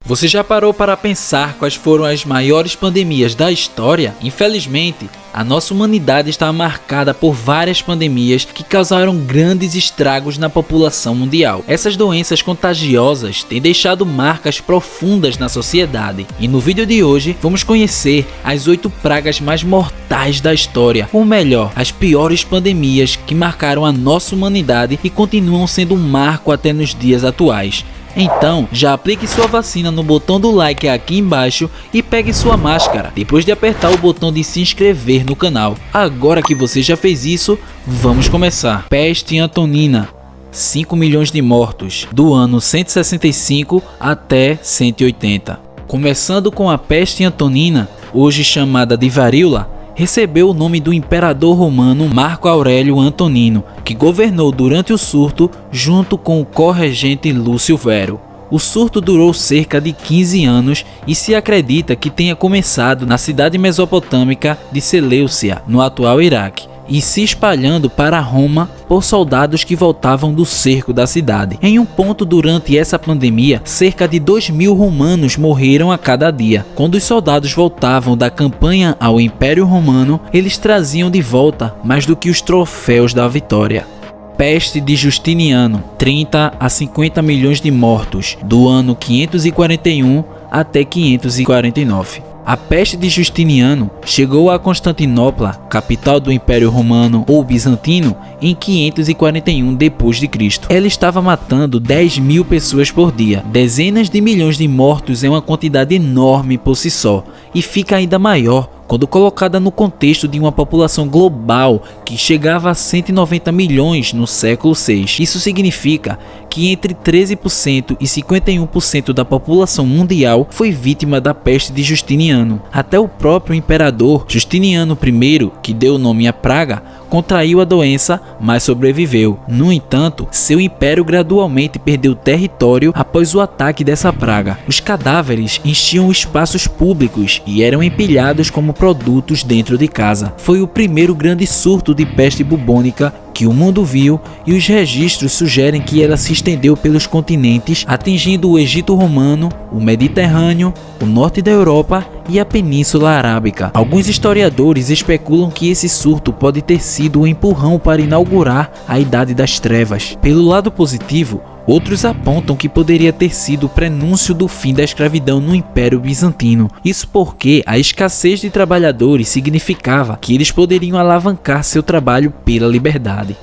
Você já parou para pensar quais foram as maiores pandemias da história? Infelizmente, a nossa humanidade está marcada por várias pandemias que causaram grandes estragos na população mundial. Essas doenças contagiosas têm deixado marcas profundas na sociedade. E no vídeo de hoje, vamos conhecer as 8 pragas mais mortais da história, ou melhor, as piores pandemias que marcaram a nossa humanidade e continuam sendo um marco até nos dias atuais. Então, já aplique sua vacina no botão do like aqui embaixo e pegue sua máscara, depois de apertar o botão de se inscrever no canal. Agora que você já fez isso, vamos começar. Peste Antonina, 5 milhões de mortos, do ano 165 até 180. Começando com a peste Antonina, hoje chamada de varíola, recebeu o nome do imperador romano Marco Aurélio Antonino, que governou durante o surto junto com o corregente Lúcio Vero. O surto durou cerca de 15 anos e se acredita que tenha começado na cidade mesopotâmica de Seleucia, no atual Iraque, e se espalhando para Roma por soldados que voltavam do cerco da cidade. Em um ponto durante essa pandemia, cerca de 2.000 romanos morreram a cada dia. Quando os soldados voltavam da campanha ao Império Romano, eles traziam de volta mais do que os troféus da vitória. Peste de Justiniano, 30 a 50 milhões de mortos, do ano 541 até 549. A peste de Justiniano chegou a Constantinopla, capital do Império Romano ou Bizantino, em 541 d.C. Ela estava matando 10.000 pessoas por dia. Dezenas de milhões de mortos é uma quantidade enorme por si só, e fica ainda maior quando colocada no contexto de uma população global que chegava a 190 milhões no século VI. Isso significa que entre 13% e 51% da população mundial foi vítima da peste de Justiniano. Até o próprio imperador Justiniano I, que deu o nome à praga, contraiu a doença, mas sobreviveu. No entanto, seu império gradualmente perdeu território após o ataque dessa praga. Os cadáveres enchiam espaços públicos e eram empilhados como produtos dentro de casa. Foi o primeiro grande surto de peste bubônica que o mundo viu, e os registros sugerem que ela se estendeu pelos continentes, atingindo o Egito Romano, o Mediterrâneo, o norte da Europa e a Península Arábica. Alguns historiadores especulam que esse surto pode ter sido um empurrão para inaugurar a Idade das Trevas. Pelo lado positivo, outros apontam que poderia ter sido o prenúncio do fim da escravidão no Império Bizantino. Isso porque a escassez de trabalhadores significava que eles poderiam alavancar seu trabalho pela liberdade.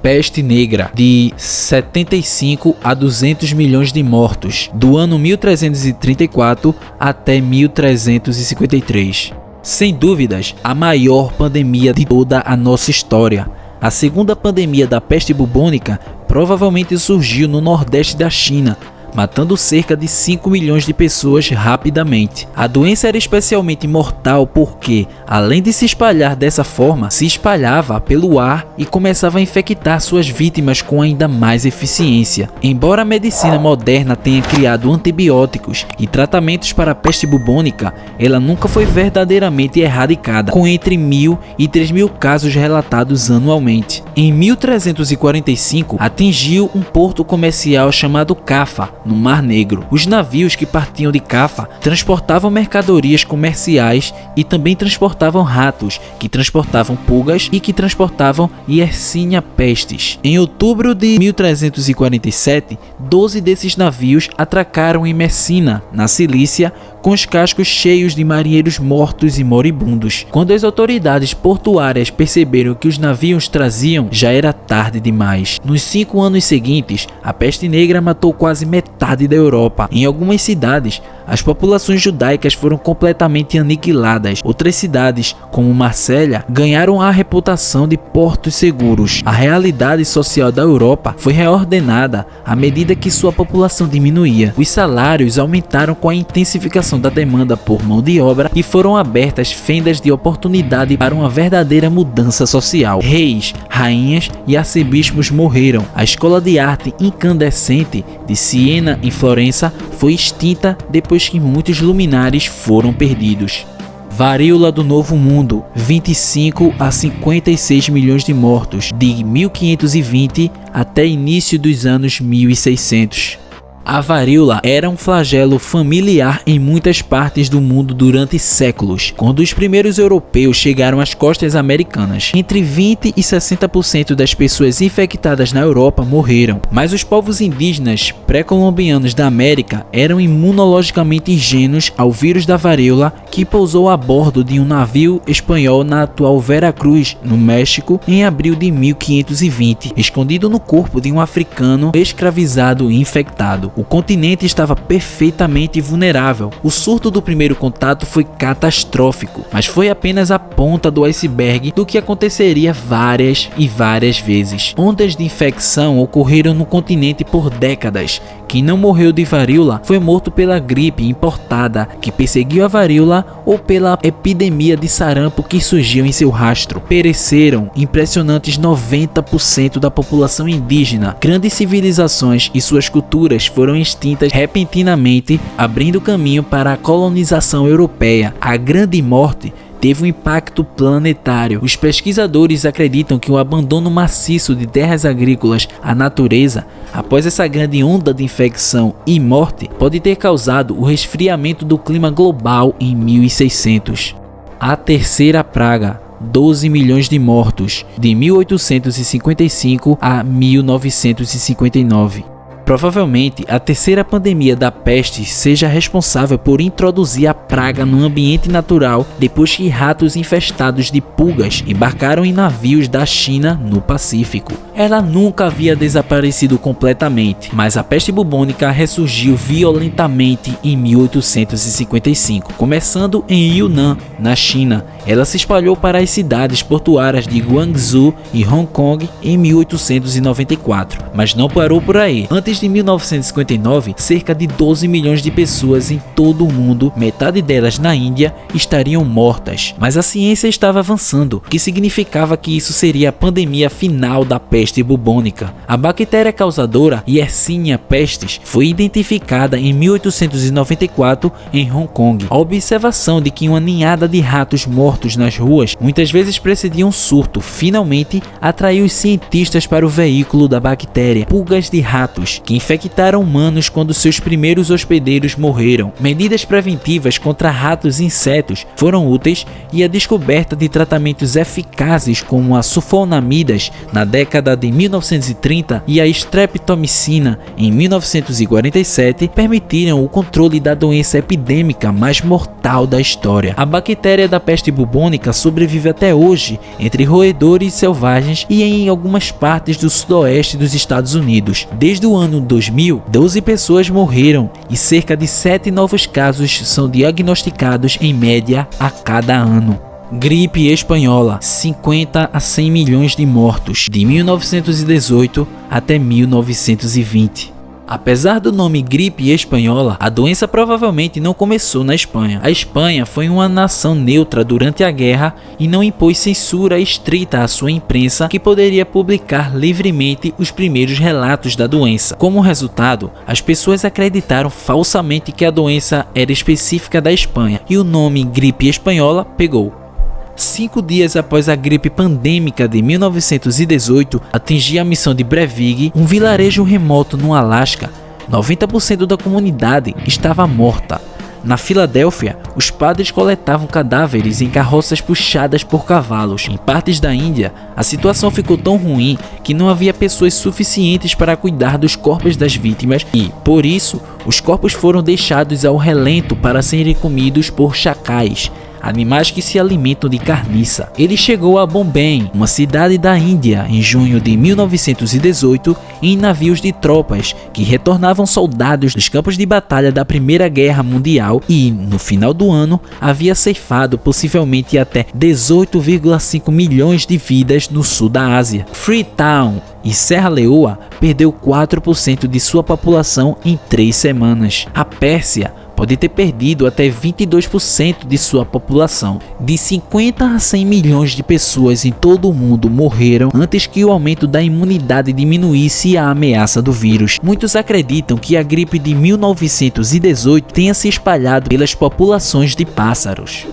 Peste Negra, de 75 a 200 milhões de mortos, do ano 1334 até 1353. Sem dúvidas, a maior pandemia de toda a nossa história. A segunda pandemia da peste bubônica provavelmente surgiu no nordeste da China, matando cerca de 5 milhões de pessoas rapidamente. A doença era especialmente mortal porque, além de se espalhar dessa forma, se espalhava pelo ar e começava a infectar suas vítimas com ainda mais eficiência. Embora a medicina moderna tenha criado antibióticos e tratamentos para a peste bubônica, ela nunca foi verdadeiramente erradicada, com entre 1.000 e 3.000 casos relatados anualmente. Em 1345, atingiu um porto comercial chamado Cafa, no Mar Negro. Os navios que partiam de Cafa transportavam mercadorias comerciais e também transportavam ratos, que transportavam pulgas e que transportavam Yersinia pestis. Em outubro de 1347, 12 desses navios atracaram em Messina, na Cilícia, com os cascos cheios de marinheiros mortos e moribundos. Quando as autoridades portuárias perceberam que os navios traziam, já era tarde demais. Nos 5 anos seguintes, a peste negra matou quase metade da Europa. Em algumas cidades, as populações judaicas foram completamente aniquiladas. Outras cidades, como Marsella, ganharam a reputação de portos seguros. A realidade social da Europa foi reordenada à medida que sua população diminuía. Os salários aumentaram com a intensificação da demanda por mão de obra e foram abertas fendas de oportunidade para uma verdadeira mudança social. Reis, rainhas e arcebispos morreram. A escola de arte incandescente de Siena, em Florença, foi extinta depois que muitos luminares foram perdidos. Varíola do Novo Mundo, 25 a 56 milhões de mortos, de 1520 até início dos anos 1600. A varíola era um flagelo familiar em muitas partes do mundo durante séculos, quando os primeiros europeus chegaram às costas americanas. Entre 20 e 60% das pessoas infectadas na Europa morreram, mas os povos indígenas pré-colombianos da América eram imunologicamente ingênuos ao vírus da varíola, que pousou a bordo de um navio espanhol na atual Veracruz, no México, em abril de 1520, escondido no corpo de um africano escravizado e infectado. O continente estava perfeitamente vulnerável. O surto do primeiro contato foi catastrófico, mas foi apenas a ponta do iceberg do que aconteceria várias e várias vezes. Ondas de infecção ocorreram no continente por décadas. Quem não morreu de varíola foi morto pela gripe importada que perseguiu a varíola ou pela epidemia de sarampo que surgiu em seu rastro. Pereceram impressionantes 90% da população indígena. Grandes civilizações e suas culturas foram extintas repentinamente, abrindo caminho para a colonização europeia. A Grande Morte teve um impacto planetário. Os pesquisadores acreditam que o abandono maciço de terras agrícolas à natureza, após essa grande onda de infecção e morte, pode ter causado o resfriamento do clima global em 1600. A terceira praga, 12 milhões de mortos, de 1855 a 1959. Provavelmente, a terceira pandemia da peste seja responsável por introduzir a praga no ambiente natural depois que ratos infestados de pulgas embarcaram em navios da China no Pacífico. Ela nunca havia desaparecido completamente, mas a peste bubônica ressurgiu violentamente em 1855, começando em Yunnan, na China. Ela se espalhou para as cidades portuárias de Guangzhou e Hong Kong em 1894, mas não parou por aí. Antes de 1959, cerca de 12 milhões de pessoas em todo o mundo, metade delas na Índia, estariam mortas. Mas a ciência estava avançando, o que significava que isso seria a pandemia final da peste bubônica. A bactéria causadora, Yersinia pestis, foi identificada em 1894 em Hong Kong. A observação de que uma ninhada de ratos mortos nas ruas muitas vezes precedia um surto finalmente atraiu os cientistas para o veículo da bactéria, pulgas de ratos, que infectaram humanos quando seus primeiros hospedeiros morreram. Medidas preventivas contra ratos e insetos foram úteis e a descoberta de tratamentos eficazes como a sulfonamidas na década de 1930 e a streptomicina em 1947 permitiram o controle da doença epidêmica mais mortal da história. A bactéria da peste bubônica sobrevive até hoje entre roedores selvagens e em algumas partes do sudoeste dos Estados Unidos. Desde o ano 2000, 12 pessoas morreram e cerca de 7 novos casos são diagnosticados em média a cada ano. Gripe espanhola, 50 a 100 milhões de mortos, de 1918 até 1920. Apesar do nome gripe espanhola, a doença provavelmente não começou na Espanha. A Espanha foi uma nação neutra durante a guerra e não impôs censura estrita à sua imprensa, que poderia publicar livremente os primeiros relatos da doença. Como resultado, as pessoas acreditaram falsamente que a doença era específica da Espanha e o nome gripe espanhola pegou. 5 dias após a gripe pandêmica de 1918 atingir a missão de Breivik, um vilarejo remoto no Alasca, 90% da comunidade estava morta. Na Filadélfia, os padres coletavam cadáveres em carroças puxadas por cavalos. Em partes da Índia, a situação ficou tão ruim que não havia pessoas suficientes para cuidar dos corpos das vítimas e, por isso, os corpos foram deixados ao relento para serem comidos por chacais, animais que se alimentam de carniça. Ele chegou a Bombay, uma cidade da Índia, em junho de 1918, em navios de tropas que retornavam soldados dos campos de batalha da Primeira Guerra Mundial e, no final do ano, havia ceifado possivelmente até 18,5 milhões de vidas no sul da Ásia. Freetown e Serra Leoa perdeu 4% de sua população em 3 semanas. A Pérsia pode ter perdido até 22% de sua população. De 50 a 100 milhões de pessoas em todo o mundo morreram antes que o aumento da imunidade diminuísse a ameaça do vírus. Muitos acreditam que a gripe de 1918 tenha se espalhado pelas populações de pássaros.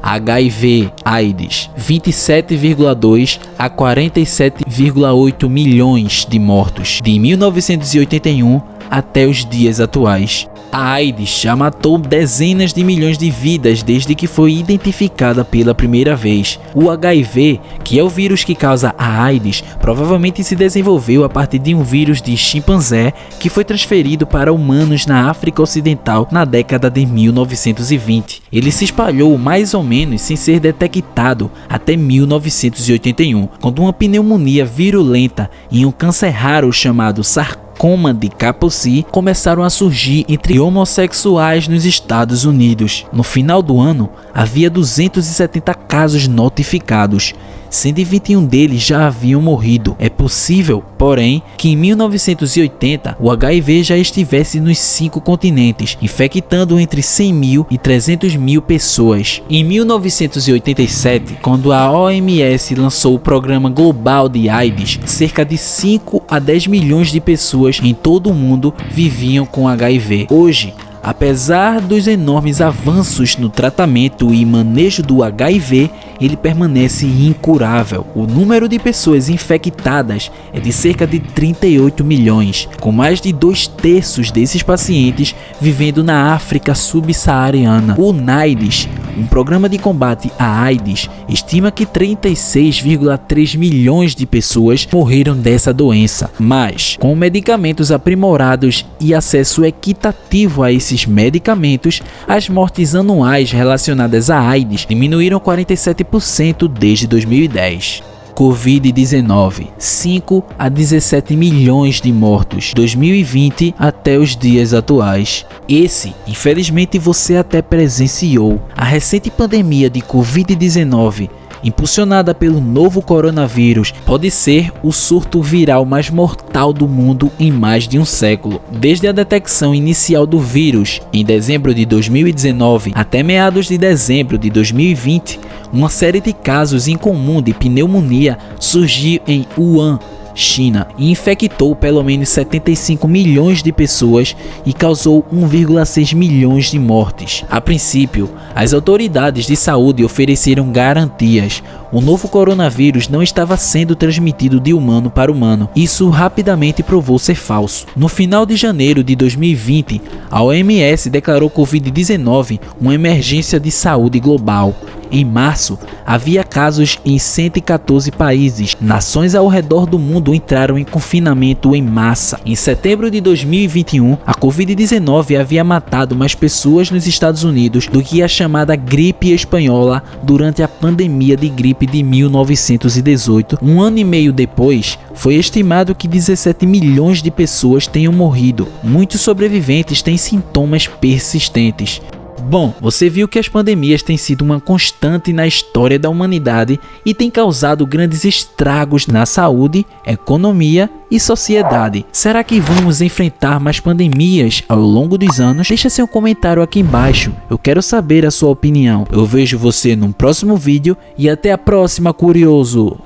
HIV/AIDS, 27,2 a 47,8 milhões de mortos, de 1981 até os dias atuais. A AIDS já matou dezenas de milhões de vidas desde que foi identificada pela primeira vez. O HIV, que é o vírus que causa a AIDS, provavelmente se desenvolveu a partir de um vírus de chimpanzé que foi transferido para humanos na África Ocidental na década de 1920. Ele se espalhou mais ou menos sem ser detectado até 1981, quando uma pneumonia virulenta e um câncer raro chamado sarcoma de Kaposi começaram a surgir entre homossexuais nos Estados Unidos. No final do ano, havia 270 casos notificados, 121 deles já haviam morrido. É possível, porém, que em 1980 o HIV já estivesse nos 5 continentes, infectando entre 100 mil e 300 mil pessoas. Em 1987, quando a OMS lançou o Programa Global de AIDS, cerca de 5 a 10 milhões de pessoas em todo o mundo viviam com HIV. Hoje, apesar dos enormes avanços no tratamento e manejo do HIV, ele permanece incurável. O número de pessoas infectadas é de cerca de 38 milhões, com mais de 2/3 desses pacientes vivendo na África subsaariana. O NIDES, um programa de combate à AIDS, estima que 36,3 milhões de pessoas morreram dessa doença, mas com medicamentos aprimorados e acesso equitativo a esses medicamentos, as mortes anuais relacionadas à AIDS diminuíram 47% desde 2010. Covid-19, 5 a 17 milhões de mortos, 2020 até os dias atuais. Esse, infelizmente, você até presenciou. A recente pandemia de Covid-19, impulsionada pelo novo coronavírus, pode ser o surto viral mais mortal do mundo em mais de um século. Desde a detecção inicial do vírus, em dezembro de 2019, até meados de dezembro de 2020, uma série de casos incomuns de pneumonia surgiu em Wuhan, China, e infectou pelo menos 75 milhões de pessoas e causou 1,6 milhões de mortes. A princípio, as autoridades de saúde ofereceram garantias. O novo coronavírus não estava sendo transmitido de humano para humano. Isso rapidamente provou ser falso. No final de janeiro de 2020, a OMS declarou Covid-19 uma emergência de saúde global. Em março, havia casos em 114 países. Nações ao redor do mundo entraram em confinamento em massa. Em setembro de 2021, a Covid-19 havia matado mais pessoas nos Estados Unidos do que a chamada gripe espanhola durante a pandemia de gripe de 1918. Um ano e meio depois, foi estimado que 17 milhões de pessoas tenham morrido. Muitos sobreviventes têm sintomas persistentes. Bom, você viu que as pandemias têm sido uma constante na história da humanidade e têm causado grandes estragos na saúde, economia e sociedade. Será que vamos enfrentar mais pandemias ao longo dos anos? Deixa seu comentário aqui embaixo, eu quero saber a sua opinião. Eu vejo você no próximo vídeo e até a próxima, curioso!